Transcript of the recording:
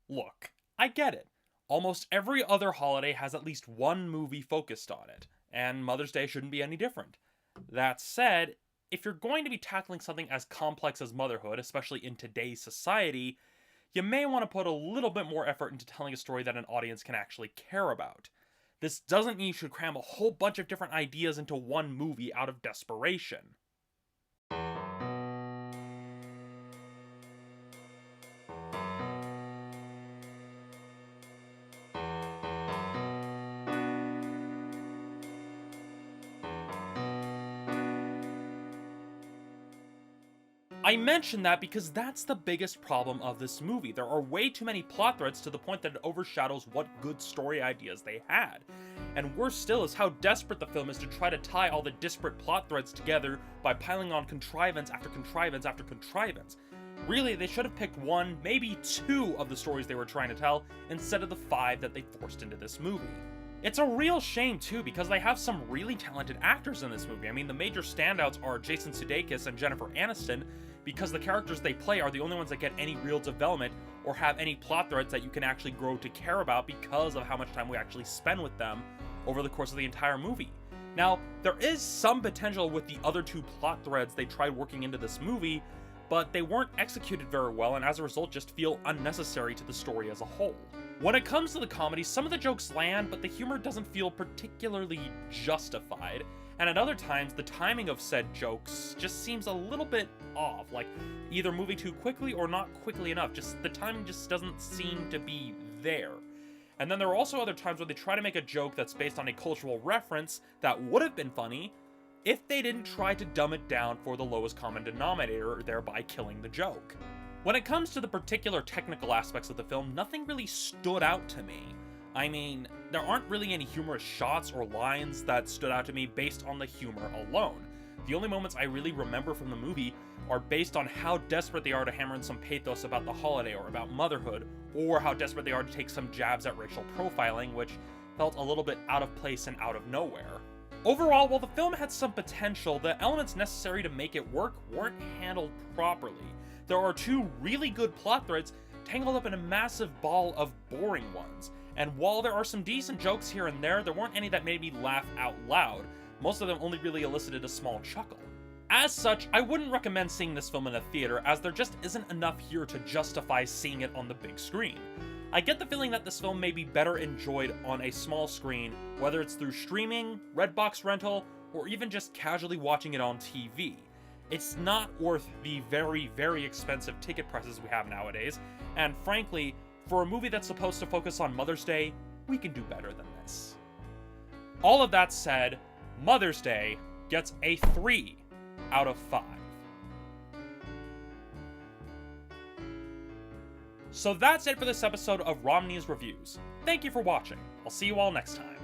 Look, I get it. Almost every other holiday has at least one movie focused on it, and Mother's Day shouldn't be any different. That said, if you're going to be tackling something as complex as motherhood, especially in today's society, you may want to put a little bit more effort into telling a story that an audience can actually care about. This doesn't mean you should cram a whole bunch of different ideas into one movie out of desperation. I mention that because that's the biggest problem of this movie. There are way too many plot threads to the point that it overshadows what good story ideas they had. And worse still is how desperate the film is to try to tie all the disparate plot threads together by piling on contrivance after contrivance after contrivance. Really, they should have picked one, maybe two of the stories they were trying to tell, instead of the five that they forced into this movie. It's a real shame too, because they have some really talented actors in this movie. I mean, the major standouts are Jason Sudeikis and Jennifer Aniston, because the characters they play are the only ones that get any real development or have any plot threads that you can actually grow to care about because of how much time we actually spend with them over the course of the entire movie. Now, there is some potential with the other two plot threads they tried working into this movie, but they weren't executed very well and as a result just feel unnecessary to the story as a whole. When it comes to the comedy, some of the jokes land, but the humor doesn't feel particularly justified, and at other times, the timing of said jokes just seems a little bit off, like either moving too quickly or not quickly enough. Just the timing just doesn't seem to be there. And then there are also other times where they try to make a joke that's based on a cultural reference that would have been funny if they didn't try to dumb it down for the lowest common denominator, thereby killing the joke. When it comes to the particular technical aspects of the film, nothing really stood out to me. I mean, there aren't really any humorous shots or lines that stood out to me based on the humor alone. The only moments I really remember from the movie are based on how desperate they are to hammer in some pathos about the holiday or about motherhood, or how desperate they are to take some jabs at racial profiling, which felt a little bit out of place and out of nowhere. Overall, while the film had some potential, the elements necessary to make it work weren't handled properly. There are two really good plot threads tangled up in a massive ball of boring ones. And while there are some decent jokes here and there weren't any that made me laugh out loud. Most of them only really elicited a small chuckle. As such, I wouldn't recommend seeing this film in a theater, as there just isn't enough here to justify seeing it on the big screen. I get the feeling that this film may be better enjoyed on a small screen, whether it's through streaming, Redbox rental, or even just casually watching it on TV. It's not worth the very, very expensive ticket prices we have nowadays, and frankly, for a movie that's supposed to focus on Mother's Day, we can do better than this. All of that said, Mother's Day gets a 3 out of 5. So that's it for this episode of Romney's Reviews. Thank you for watching. I'll see you all next time.